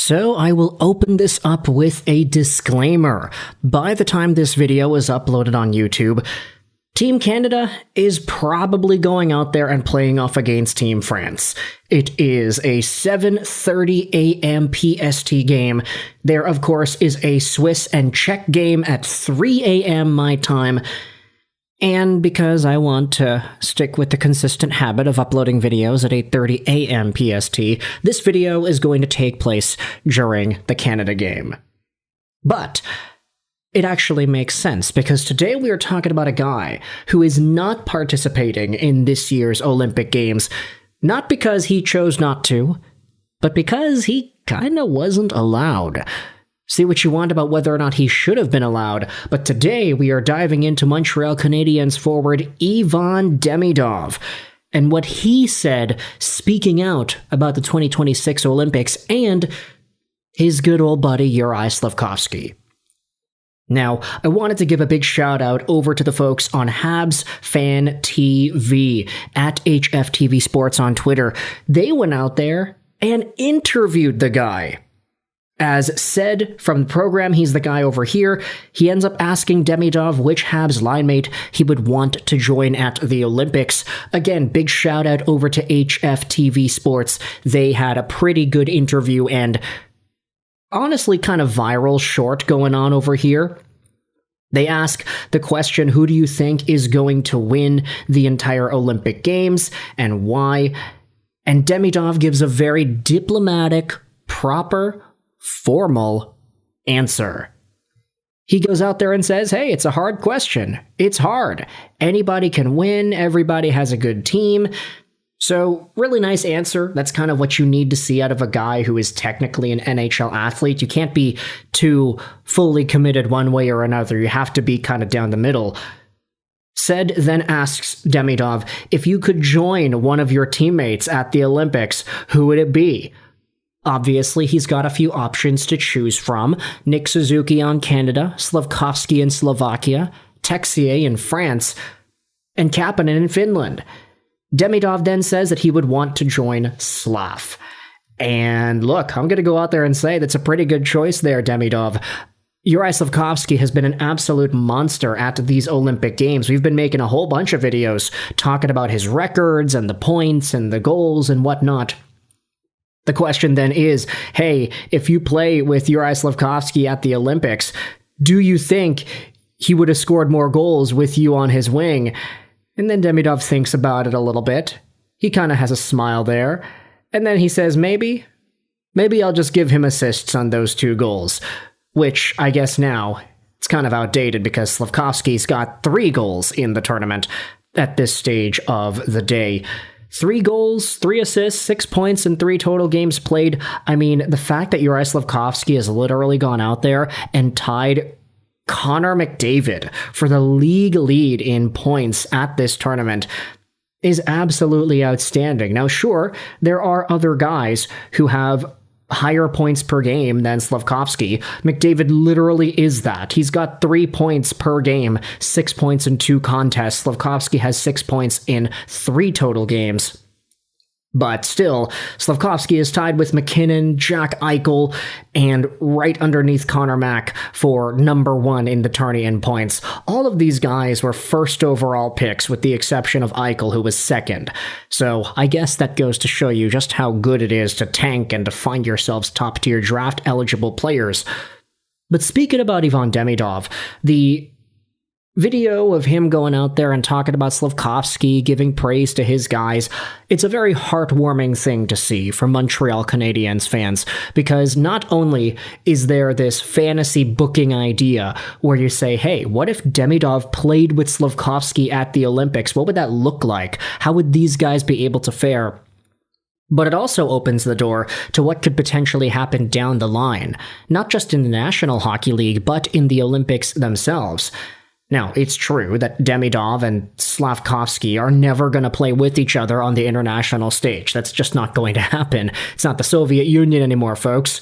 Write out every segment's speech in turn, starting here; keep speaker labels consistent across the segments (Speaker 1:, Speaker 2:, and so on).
Speaker 1: So I will open this up with a disclaimer. By the time this video is uploaded on YouTube, Team Canada is probably going out there and playing off against Team France. It is a 7:30 a.m. PST game. There, of course, is a Swiss and Czech game at 3 a.m. my time. And because I want to stick with the consistent habit of uploading videos at 8:30 a.m. PST, this video is going to take place during the Canada game. But it actually makes sense, because today we are talking about a guy who is not participating in this year's Olympic Games, not because he chose not to, but because he kinda wasn't allowed. See what you want about whether or not he should have been allowed, but today we are diving into Montreal Canadiens forward Ivan Demidov and what he said speaking out about the 2026 Olympics and his good old buddy Juraj Slafkovsky. Now, I wanted to give a big shout out over to the folks on Habs Fan TV at HFTV Sports on Twitter. They went out there and interviewed the guy. As said from the program, he's the guy over here. He ends up asking Demidov which Habs linemate he would want to join at the Olympics. Again, big shout out over to HFTV Sports. They had a pretty good interview and honestly kind of viral short going on over here. They ask the question, who do you think is going to win the entire Olympic Games and why? And Demidov gives a very diplomatic, proper, formal answer. He goes out there and says, hey, it's a hard question. It's hard. Anybody can win. Everybody has a good team. So, really nice answer. That's kind of what you need to see out of a guy who is technically an NHL athlete. You can't be too fully committed one way or another. You have to be kind of down the middle. Said then asks Demidov, if you could join one of your teammates at the Olympics, who would it be? Obviously, he's got a few options to choose from. Nick Suzuki on Canada, Slafkovsky in Slovakia, Texier in France, and Kapanen in Finland. Demidov then says that he would want to join Slav. And look, I'm going to go out there and say that's a pretty good choice there, Demidov. Juraj Slafkovsky has been an absolute monster at these Olympic Games. We've been making a whole bunch of videos talking about his records and the points and the goals and whatnot. The question then is, hey, if you play with Juraj Slafkovsky at the Olympics, do you think he would have scored more goals with you on his wing? And then Demidov thinks about it a little bit. He kind of has a smile there. And then he says, maybe I'll just give him assists on those 2 goals. Which, I guess now, it's kind of outdated because Slafkovsky's got 3 goals in the tournament at this stage of the day. 3 goals, 3 assists, 6 points, and 3 total games played. I mean, the fact that Juraj Slafkovsky has literally gone out there and tied Connor McDavid for the league lead in points at this tournament is absolutely outstanding. Now, sure, there are other guys who have higher points per game than Slafkovsky. McDavid literally is that. He's got 3 points per game, 6 points in 2 contests. Slafkovsky has 6 points in 3 total games. But still, Slafkovsky is tied with McKinnon, Jack Eichel, and right underneath Connor Mack for number 1 in the tourney in points. All of these guys were first overall picks, with the exception of Eichel, who was second. So I guess that goes to show you just how good it is to tank and to find yourselves top-tier draft-eligible players. But speaking about Ivan Demidov, the video of him going out there and talking about Slafkovsky, giving praise to his guys, it's a very heartwarming thing to see from Montreal Canadiens fans, because not only is there this fantasy booking idea where you say, hey, what if Demidov played with Slafkovsky at the Olympics? What would that look like? How would these guys be able to fare? But it also opens the door to what could potentially happen down the line, not just in the National Hockey League, but in the Olympics themselves. Now, it's true that Demidov and Slafkovsky are never going to play with each other on the international stage. That's just not going to happen. It's not the Soviet Union anymore, folks.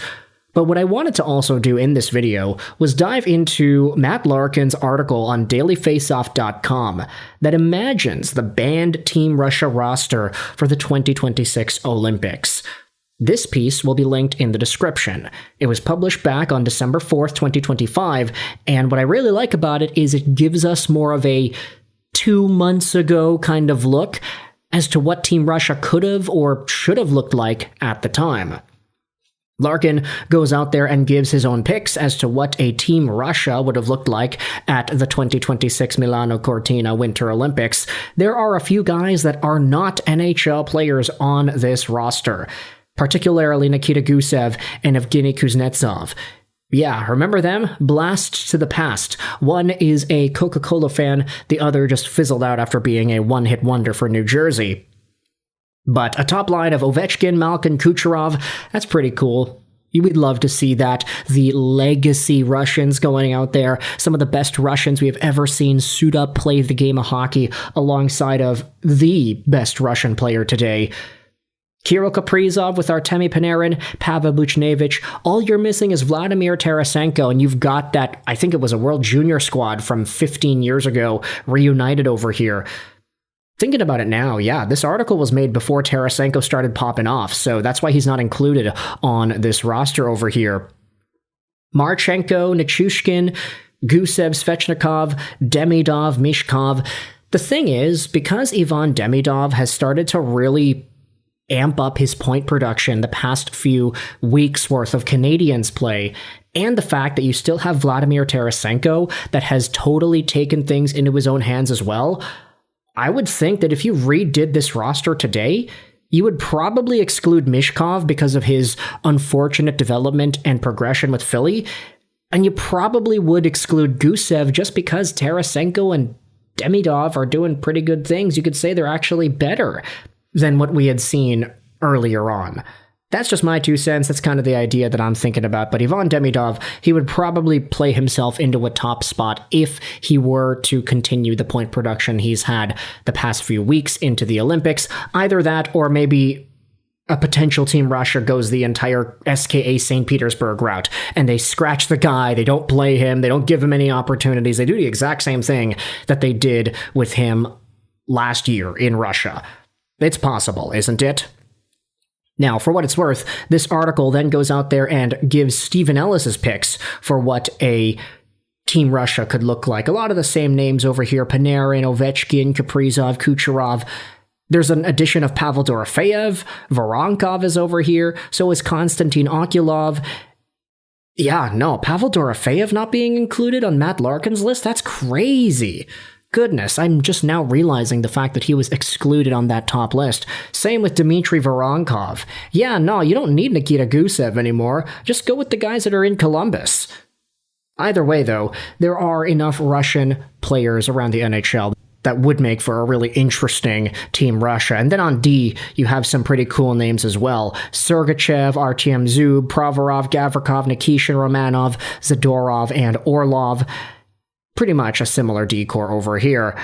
Speaker 1: But what I wanted to also do in this video was dive into Matt Larkin's article on dailyfaceoff.com that imagines the banned Team Russia roster for the 2026 Olympics. This piece will be linked in the description. It was published back on December 4th, 2025, and what I really like about it is it gives us more of a 2 months ago kind of look as to what Team Russia could have or should have looked like at the time. Larkin goes out there and gives his own picks as to what a Team Russia would have looked like at the 2026 Milano Cortina Winter Olympics. There are a few guys that are not NHL players on this roster, particularly Nikita Gusev and Evgeny Kuznetsov. Yeah, remember them? Blast to the past. One is a Coca-Cola fan, the other just fizzled out after being a one-hit wonder for New Jersey. But a top line of Ovechkin, Malkin, Kucherov, that's pretty cool. You would love to see that. The legacy Russians going out there, some of the best Russians we have ever seen suit up, play the game of hockey alongside of the best Russian player today. Kirill Kaprizov with Artemi Panarin, Pavel Buchnevich. All you're missing is Vladimir Tarasenko, and you've got that, I think it was a World Junior squad from 15 years ago, reunited over here. Thinking about it now, yeah, this article was made before Tarasenko started popping off, so that's why he's not included on this roster over here. Marchenko, Nichushkin, Gusev, Svechnikov, Demidov, Mishkov. The thing is, because Ivan Demidov has started to really amp up his point production the past few weeks worth of Canadiens play, and the fact that you still have Vladimir Tarasenko that has totally taken things into his own hands as well, I would think that if you redid this roster today, you would probably exclude Mishkov because of his unfortunate development and progression with Philly, and you probably would exclude Gusev just because Tarasenko and Demidov are doing pretty good things. You could say they're actually better than what we had seen earlier on. That's just my 2 cents. That's kind of the idea that I'm thinking about. But Ivan Demidov, he would probably play himself into a top spot if he were to continue the point production he's had the past few weeks into the Olympics. Either that or maybe a potential Team Russia goes the entire SKA St. Petersburg route, and they scratch the guy, they don't play him, they don't give him any opportunities. They do the exact same thing that they did with him last year in Russia. It's possible, isn't it? Now, for what it's worth, this article then goes out there and gives Stephen Ellis's picks for what a Team Russia could look like. A lot of the same names over here: Panarin, Ovechkin, Kaprizov, Kucherov. There's an addition of Pavel Dorofeyev. Voronkov is over here. So is Konstantin Okulov. Yeah, no, Pavel Dorofeyev not being included on Matt Larkin's list? That's crazy. Goodness, I'm just now realizing the fact that he was excluded on that top list. Same with Dmitry Voronkov. Yeah, no, you don't need Nikita Gusev anymore. Just go with the guys that are in Columbus. Either way, though, there are enough Russian players around the NHL that would make for a really interesting Team Russia. And then on D, you have some pretty cool names as well. Sergachev, Artyom Zub, Provorov, Gavrikov, Nikishin, Romanov, Zadorov, and Orlov. Pretty much a similar decor over here.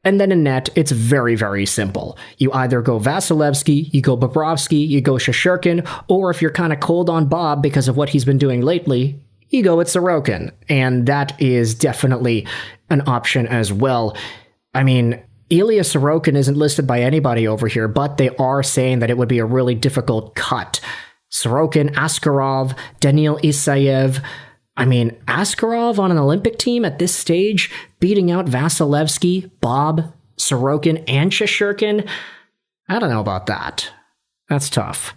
Speaker 1: And then in net, it's very, very simple. You either go Vasilevsky, you go Bobrovsky, you go Shesterkin, or if you're kind of cold on Bob because of what he's been doing lately, you go with Sorokin. And that is definitely an option as well. I mean, Ilya Sorokin isn't listed by anybody over here, but they are saying that it would be a really difficult cut. Sorokin, Askarov, Daniil Isayev. I mean, Askarov on an Olympic team at this stage, beating out Vasilevsky, Bob, Sorokin, and Shesterkin? I don't know about that. That's tough.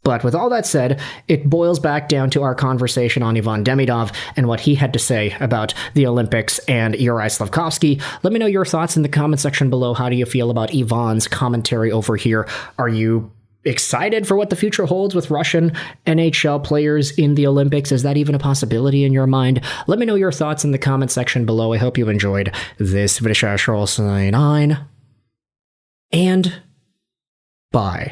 Speaker 1: But with all that said, it boils back down to our conversation on Ivan Demidov and what he had to say about the Olympics and Juraj Slafkovsky. Let me know your thoughts in the comment section below. How do you feel about Ivan's commentary over here? Are you excited for what the future holds with Russian NHL players in the Olympics? Is that even a possibility in your mind? Let me know your thoughts in the comment section below. I hope you enjoyed this video. And bye.